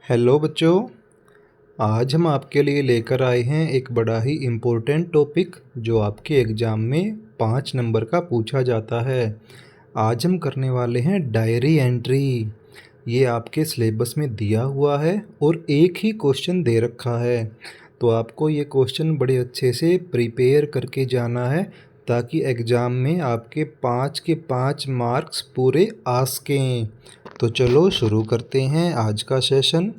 Hello बच्चों। आज हम आपके लिए लेकर आए हैं एक बड़ा ही इम्पोर्टेंट टॉपिक जो आपके एग्ज़ाम में 5 नंबर का पूछा जाता है। आज हम करने वाले हैं डायरी एंट्री। ये आपके सिलेबस में दिया हुआ है और एक ही क्वेश्चन दे रखा है, तो आपको ये क्वेश्चन बड़े अच्छे से प्रिपेयर करके जाना है ताकि एग्ज़ाम में आपके 5 के 5 मार्क्स पूरे आ सकें। तो चलो शुरू करते हैं आज का सेशन।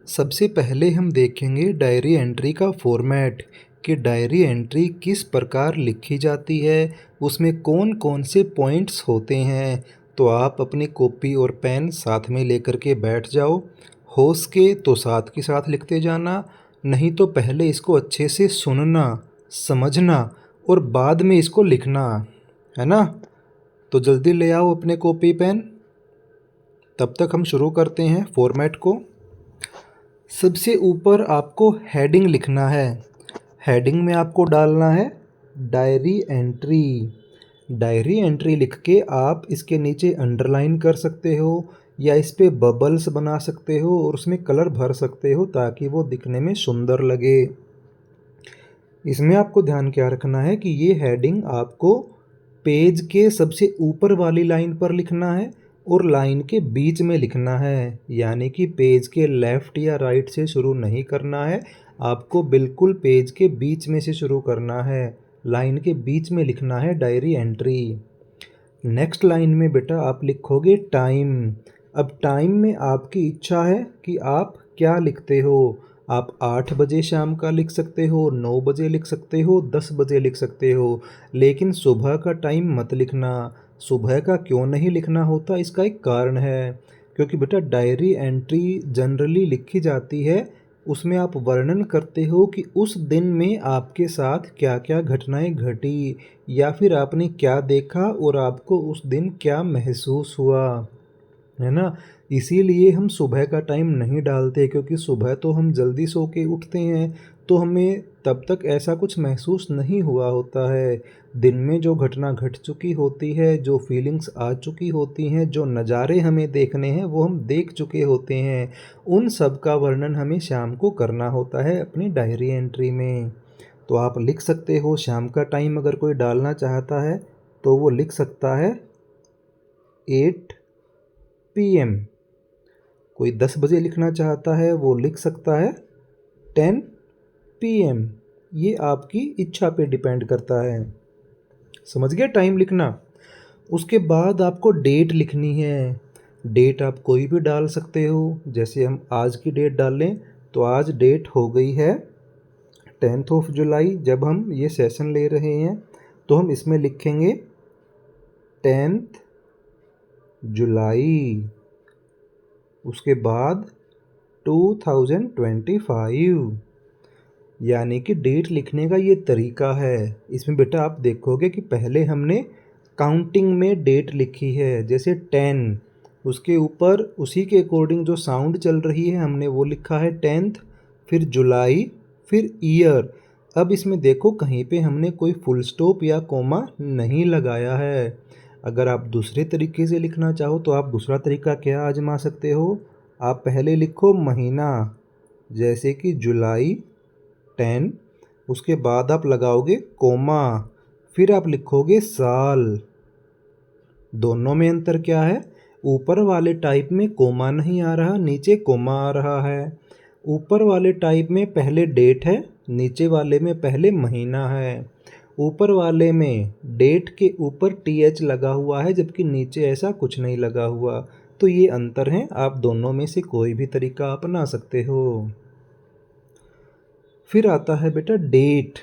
सबसे पहले हम देखेंगे डायरी एंट्री का फॉर्मेट कि डायरी एंट्री किस प्रकार लिखी जाती है, उसमें कौन कौन से पॉइंट्स होते हैं। तो आप अपनी कॉपी और पेन साथ में लेकर के बैठ जाओ। हो सके तो साथ के साथ लिखते जाना, नहीं तो पहले इसको अच्छे से सुनना, समझना और बाद में इसको लिखना, है ना। तो जल्दी ले आओ अपने कॉपी पेन। तब तक हम शुरू करते हैं फॉर्मेट को। सबसे ऊपर आपको हेडिंग लिखना है। हेडिंग में आपको डालना है डायरी एंट्री। डायरी एंट्री लिख के आप इसके नीचे अंडरलाइन कर सकते हो या इस पे बबल्स बना सकते हो और उसमें कलर भर सकते हो ताकि वो दिखने में सुंदर लगे। इसमें आपको ध्यान क्या रखना है कि ये हेडिंग आपको पेज के सबसे ऊपर वाली लाइन पर लिखना है और लाइन के बीच में लिखना है, यानी कि पेज के लेफ़्ट या राइट से शुरू नहीं करना है, आपको बिल्कुल पेज के बीच में से शुरू करना है। लाइन के बीच में लिखना है डायरी एंट्री। नेक्स्ट लाइन में बेटा आप लिखोगे टाइम। अब टाइम में आपकी इच्छा है कि आप क्या लिखते हो। आप 8 बजे शाम का लिख सकते हो, 9 बजे लिख सकते हो, 10 बजे लिख सकते हो, लेकिन सुबह का टाइम मत लिखना। सुबह का क्यों नहीं लिखना होता, इसका एक कारण है, क्योंकि बेटा डायरी एंट्री जनरली लिखी जाती है, उसमें आप वर्णन करते हो कि उस दिन में आपके साथ क्या क्या घटनाएं घटी या फिर आपने क्या देखा और आपको उस दिन क्या महसूस हुआ, है ना। इसीलिए हम सुबह का टाइम नहीं डालते, क्योंकि सुबह तो हम जल्दी सो के उठते हैं तो हमें तब तक ऐसा कुछ महसूस नहीं हुआ होता है। दिन में जो घटना घट चुकी होती है, जो फीलिंग्स आ चुकी होती हैं, जो नज़ारे हमें देखने हैं वो हम देख चुके होते हैं, उन सब का वर्णन हमें शाम को करना होता है अपनी डायरी एंट्री में। तो आप लिख सकते हो शाम का टाइम, अगर कोई डालना चाहता है तो वो लिख सकता है 8 PM। कोई 10 बजे लिखना चाहता है वो लिख सकता है 10 PM। ये आपकी इच्छा पे डिपेंड करता है। समझ गया टाइम लिखना। उसके बाद आपको डेट लिखनी है। डेट आप कोई भी डाल सकते हो, जैसे हम आज की डेट डाल लें तो आज डेट हो गई है 10 जुलाई। जब हम ये सेशन ले रहे हैं तो हम इसमें लिखेंगे 10 जुलाई। उसके बाद 2025, यानी कि डेट लिखने का ये तरीका है। इसमें बेटा आप देखोगे कि पहले हमने काउंटिंग में डेट लिखी है, जैसे 10, उसके ऊपर उसी के अकॉर्डिंग जो साउंड चल रही है हमने वो लिखा है 10th, फिर जुलाई, फिर ईयर। अब इसमें देखो कहीं पे हमने कोई फुल स्टॉप या कोमा नहीं लगाया है। अगर आप दूसरे तरीके से लिखना चाहो तो आप दूसरा तरीका क्या आजमा सकते हो। आप पहले लिखो महीना, जैसे कि जुलाई 10, उसके बाद आप लगाओगे कोमा, फिर आप लिखोगे साल। दोनों में अंतर क्या है, ऊपर वाले टाइप में कोमा नहीं आ रहा, नीचे कोमा आ रहा है। ऊपर वाले टाइप में पहले डेट है, नीचे वाले में पहले महीना है। ऊपर वाले में डेट के ऊपर TH लगा हुआ है, जबकि नीचे ऐसा कुछ नहीं लगा हुआ। तो ये अंतर है, आप दोनों में से कोई भी तरीका अपना सकते हो। फिर आता है बेटा डेट।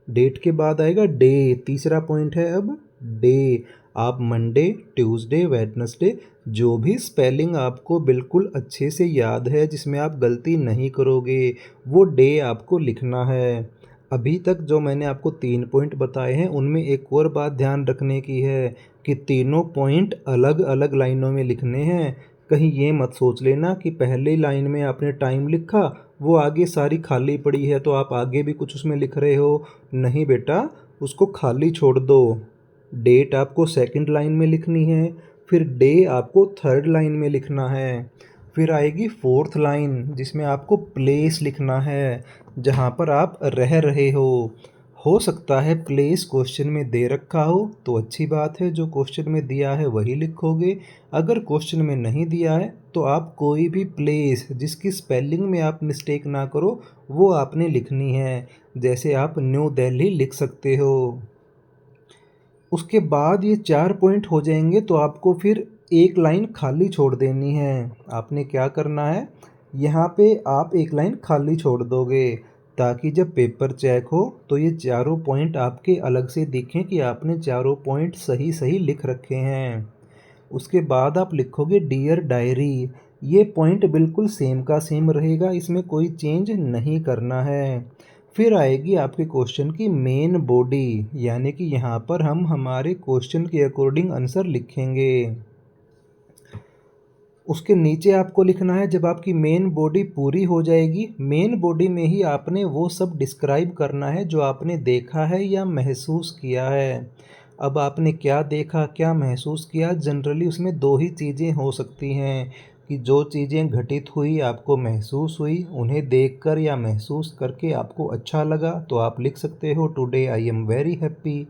डेट के बाद आएगा डे। तीसरा पॉइंट है अब डे। आप मंडे, ट्यूसडे, वेडनेसडे, जो भी स्पेलिंग आपको बिल्कुल अच्छे से याद है, जिसमें आप गलती नहीं करोगे, वो डे आपको लिखना है। अभी तक जो मैंने आपको 3 पॉइंट बताए हैं उनमें एक और बात ध्यान रखने की है कि तीनों पॉइंट अलग अलग लाइनों में लिखने हैं। कहीं ये मत सोच लेना कि पहले लाइन में आपने टाइम लिखा, वो आगे सारी खाली पड़ी है तो आप आगे भी कुछ उसमें लिख रहे हो। नहीं बेटा, उसको खाली छोड़ दो। डेट आपको सेकंड लाइन में लिखनी है, फिर डे आपको थर्ड लाइन में लिखना है। फिर आएगी फोर्थ लाइन जिसमें आपको प्लेस लिखना है, जहाँ पर आप रह रहे हो। हो सकता है प्लेस क्वेश्चन में दे रखा हो तो अच्छी बात है, जो क्वेश्चन में दिया है वही लिखोगे। अगर क्वेश्चन में नहीं दिया है तो आप कोई भी प्लेस जिसकी स्पेलिंग में आप मिस्टेक ना करो वो आपने लिखनी है। जैसे आप न्यू दिल्ली लिख सकते हो। उसके बाद ये 4 पॉइंट हो जाएंगे तो आपको फिर एक लाइन खाली छोड़ देनी है। आपने क्या करना है, यहाँ पे आप एक लाइन खाली छोड़ दोगे ताकि जब पेपर चेक हो तो ये चारों पॉइंट आपके अलग से दिखें कि आपने चारों पॉइंट सही सही लिख रखे हैं। उसके बाद आप लिखोगे डियर डायरी। ये पॉइंट बिल्कुल सेम का सेम रहेगा, इसमें कोई चेंज नहीं करना है। फिर आएगी आपके क्वेश्चन की मेन बॉडी, यानी कि यहाँ पर हम हमारे क्वेश्चन के अकॉर्डिंग आंसर लिखेंगे। उसके नीचे आपको लिखना है, जब आपकी मेन बॉडी पूरी हो जाएगी, मेन बॉडी में ही आपने वो सब डिस्क्राइब करना है जो आपने देखा है या महसूस किया है। अब आपने क्या देखा क्या महसूस किया, जनरली उसमें दो ही चीज़ें हो सकती हैं कि जो चीज़ें घटित हुई आपको महसूस हुई, उन्हें देखकर या महसूस करके आपको अच्छा लगा तो आप लिख सकते हो today I am very happy.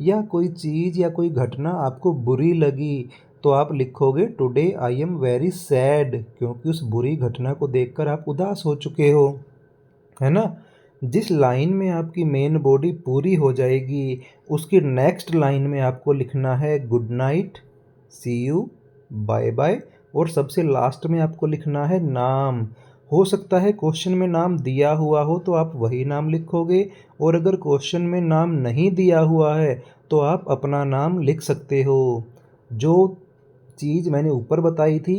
या कोई चीज़ या कोई घटना आपको बुरी लगी तो आप लिखोगे today I am very sad, क्योंकि उस बुरी घटना को देखकर आप उदास हो चुके हो, है ना। जिस लाइन में आपकी मेन बॉडी पूरी हो जाएगी उसकी नेक्स्ट लाइन में आपको लिखना है good night, see you, bye bye, और सबसे लास्ट में आपको लिखना है नाम। हो सकता है क्वेश्चन में नाम दिया हुआ हो तो आप वही नाम लिखोगे, और अगर क्वेश्चन में नाम नहीं दिया हुआ है तो आप अपना नाम लिख सकते हो। जो चीज़ मैंने ऊपर बताई थी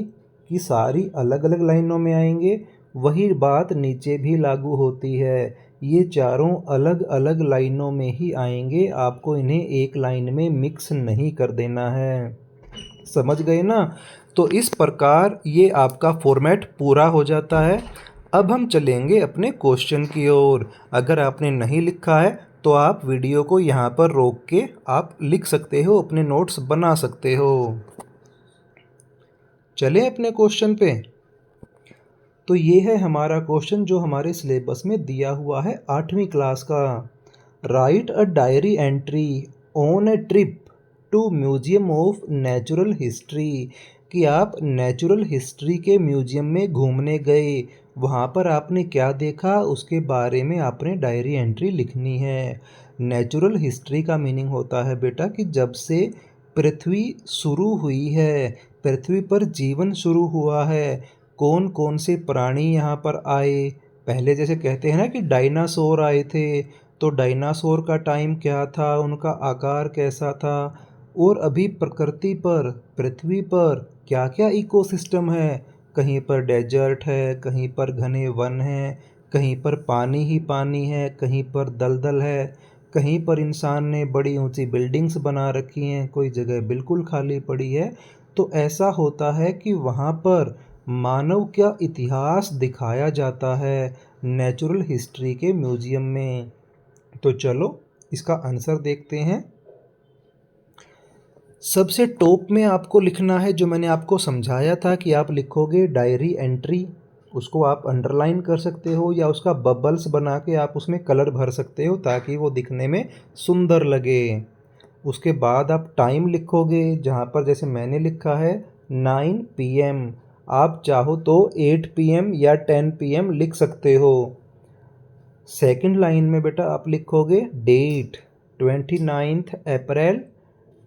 कि सारी अलग अलग लाइनों में आएंगे, वही बात नीचे भी लागू होती है। ये चारों अलग अलग लाइनों में ही आएंगे, आपको इन्हें एक लाइन में मिक्स नहीं कर देना है। समझ गए ना। तो इस प्रकार ये आपका फॉर्मेट पूरा हो जाता है। अब हम चलेंगे अपने क्वेश्चन की ओर। अगर आपने नहीं लिखा है तो आप वीडियो को यहाँ पर रोक के आप लिख सकते हो, अपने नोट्स बना सकते हो। चलें अपने क्वेश्चन पे। तो ये है हमारा क्वेश्चन जो हमारे सिलेबस में दिया हुआ है 8वीं क्लास का। Write a diary entry on a trip to museum of natural history, कि आप नेचुरल हिस्ट्री के म्यूजियम में घूमने गए, वहाँ पर आपने क्या देखा उसके बारे में आपने डायरी एंट्री लिखनी है। नेचुरल हिस्ट्री का मीनिंग होता है बेटा कि जब से पृथ्वी शुरू हुई है, पृथ्वी पर जीवन शुरू हुआ है, कौन कौन से प्राणी यहाँ पर आए। पहले जैसे कहते हैं ना कि डायनासोर आए थे, तो डायनासोर का टाइम क्या था, उनका आकार कैसा था, और अभी प्रकृति पर पृथ्वी पर क्या क्या इकोसिस्टम है। कहीं पर डेजर्ट है, कहीं पर घने वन हैं, कहीं पर पानी ही पानी है, कहीं पर दलदल है, कहीं पर इंसान ने बड़ी ऊंची बिल्डिंग्स बना रखी हैं, कोई जगह बिल्कुल खाली पड़ी है। तो ऐसा होता है कि वहाँ पर मानव का इतिहास दिखाया जाता है नेचुरल हिस्ट्री के म्यूजियम में। तो चलो इसका आंसर देखते हैं। सबसे टॉप में आपको लिखना है जो मैंने आपको समझाया था कि आप लिखोगे डायरी एंट्री, उसको आप अंडरलाइन कर सकते हो या उसका बबल्स बना के आप उसमें कलर भर सकते हो ताकि वो दिखने में सुंदर लगे। उसके बाद आप टाइम लिखोगे, जहाँ पर जैसे मैंने लिखा है 9 PM, आप चाहो तो 8 PM या 10 PM लिख सकते हो। सेकंड लाइन में बेटा आप लिखोगे डेट 29 अप्रैल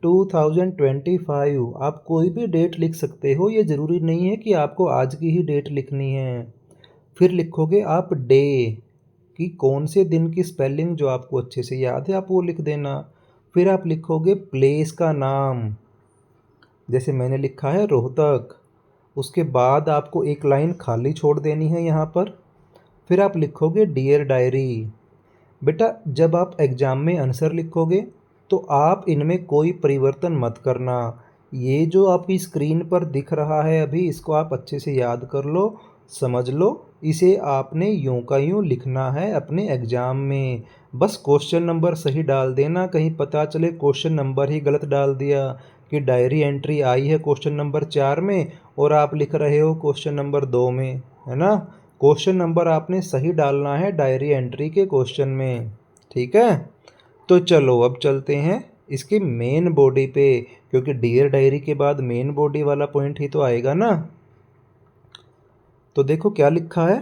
2025। आप कोई भी डेट लिख सकते हो, ये ज़रूरी नहीं है कि आपको आज की ही डेट लिखनी है। फिर लिखोगे आप डे, कि कौन से दिन की स्पेलिंग जो आपको अच्छे से याद है आप वो लिख देना। फिर आप लिखोगे प्लेस का नाम, जैसे मैंने लिखा है रोहतक। उसके बाद आपको एक लाइन खाली छोड़ देनी है यहाँ पर। फिर आप लिखोगे डियर डायरी। बेटा जब आप एग्ज़ाम में आंसर लिखोगे तो आप इनमें कोई परिवर्तन मत करना। ये जो आपकी स्क्रीन पर दिख रहा है अभी, इसको आप अच्छे से याद कर लो, समझ लो। इसे आपने यूं का यूं लिखना है अपने एग्ज़ाम में। बस क्वेश्चन नंबर सही डाल देना, कहीं पता चले क्वेश्चन नंबर ही गलत डाल दिया, कि डायरी एंट्री आई है क्वेश्चन नंबर 4 में और आप लिख रहे हो क्वेश्चन नंबर 2 में, है ना। क्वेश्चन नंबर आपने सही डालना है डायरी एंट्री के क्वेश्चन में, ठीक है। तो चलो अब चलते हैं इसके मेन बॉडी पे, क्योंकि डियर डायरी के बाद मेन बॉडी वाला पॉइंट ही तो आएगा ना। तो देखो क्या लिखा है,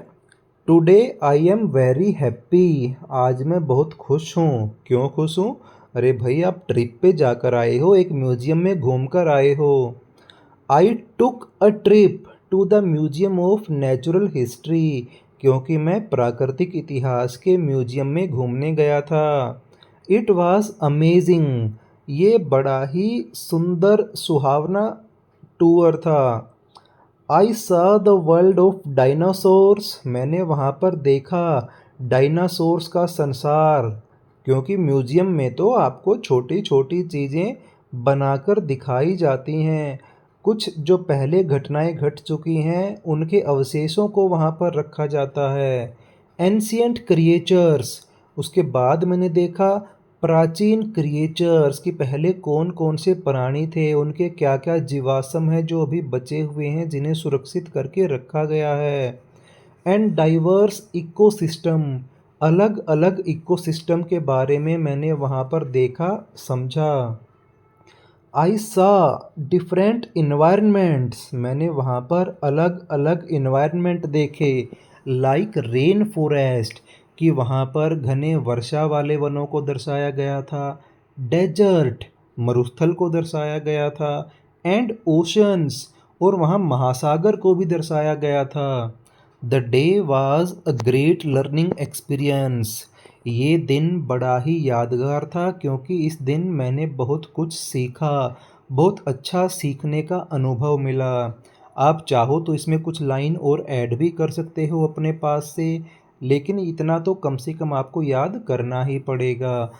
today I am very happy, आज मैं बहुत खुश हूँ। क्यों खुश हूँ? अरे भाई आप ट्रिप पे जाकर आए हो, एक म्यूजियम में घूम कर आए हो। I took a trip to the museum of natural history, क्योंकि मैं प्राकृतिक इतिहास के म्यूजियम में घूमने गया था। इट वॉज अमेजिंग, ये बड़ा ही सुंदर सुहावना टूर था। आई सा द वर्ल्ड ऑफ डायनासोर्स, मैंने वहाँ पर देखा डायनासोर्स का संसार, क्योंकि म्यूजियम में तो आपको छोटी छोटी चीज़ें बनाकर दिखाई जाती हैं। कुछ जो पहले घटनाएं घट चुकी हैं उनके अवशेषों को वहाँ पर रखा जाता है। एंशियंट क्रिएचर्स, उसके बाद मैंने देखा प्राचीन क्रिएचर्स कि पहले कौन कौन से प्राणी थे, उनके क्या क्या जीवाश्म हैं जो अभी बचे हुए हैं जिन्हें सुरक्षित करके रखा गया है। एंड डाइवर्स इकोसिस्टम, अलग अलग इकोसिस्टम के बारे में मैंने वहाँ पर देखा समझा। आई सा डिफरेंट इन्वायरमेंट्स, मैंने वहाँ पर अलग अलग इन्वायरमेंट देखे। लाइक रेन फॉरेस्ट, कि वहाँ पर घने वर्षा वाले वनों को दर्शाया गया था। डेजर्ट, मरुस्थल को दर्शाया गया था। एंड ओशंस, और वहाँ महासागर को भी दर्शाया गया था। The day was a great learning experience, ये दिन बड़ा ही यादगार था क्योंकि इस दिन मैंने बहुत कुछ सीखा, बहुत अच्छा सीखने का अनुभव मिला। आप चाहो तो इसमें कुछ लाइन और ऐड भी कर सकते हो अपने पास से, लेकिन इतना तो कम से कम आपको याद करना ही पड़ेगा।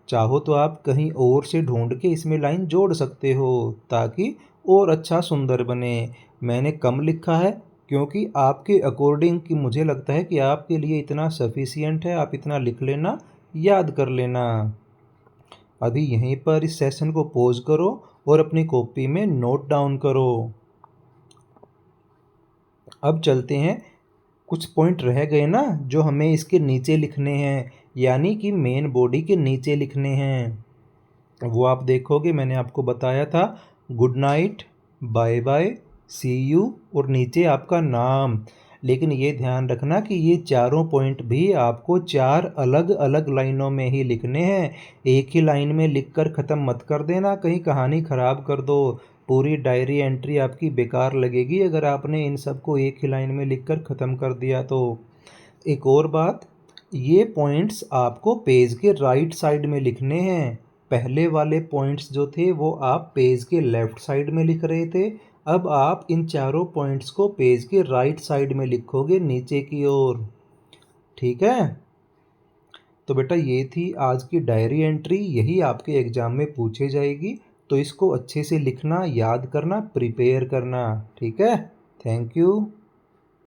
चाहो तो आप कहीं और से ढूंढ के इसमें लाइन जोड़ सकते हो ताकि और अच्छा सुंदर बने। मैंने कम लिखा है क्योंकि आपके अकॉर्डिंग कि मुझे लगता है कि आपके लिए इतना सफिशियंट है, आप इतना लिख लेना, याद कर लेना। अभी यहीं पर इस सेशन को पॉज करो और अपनी कॉपी में नोट डाउन करो। अब चलते हैं, कुछ पॉइंट रह गए ना जो हमें इसके नीचे लिखने हैं, यानी कि मेन बॉडी के नीचे लिखने हैं। वो आप देखोगे, मैंने आपको बताया था good night, bye bye, see you और नीचे आपका नाम। लेकिन ये ध्यान रखना कि ये चारों पॉइंट भी आपको 4 अलग अलग लाइनों में ही लिखने हैं। एक ही लाइन में लिखकर ख़त्म मत कर देना, कहीं कहानी ख़राब कर दो। पूरी डायरी एंट्री आपकी बेकार लगेगी अगर आपने इन सबको एक ही लाइन में लिखकर ख़त्म कर दिया तो। एक और बात, ये पॉइंट्स आपको पेज के राइट साइड में लिखने हैं। पहले वाले पॉइंट्स जो थे वो आप पेज के लेफ़्ट साइड में लिख रहे थे, अब आप इन चारों पॉइंट्स को पेज के राइट साइड में लिखोगे नीचे की ओर, ठीक है। तो बेटा ये थी आज की डायरी एंट्री, यही आपके एग्ज़ाम में पूछी जाएगी, तो इसको अच्छे से लिखना, याद करना, प्रिपेयर करना, ठीक है। Thank you.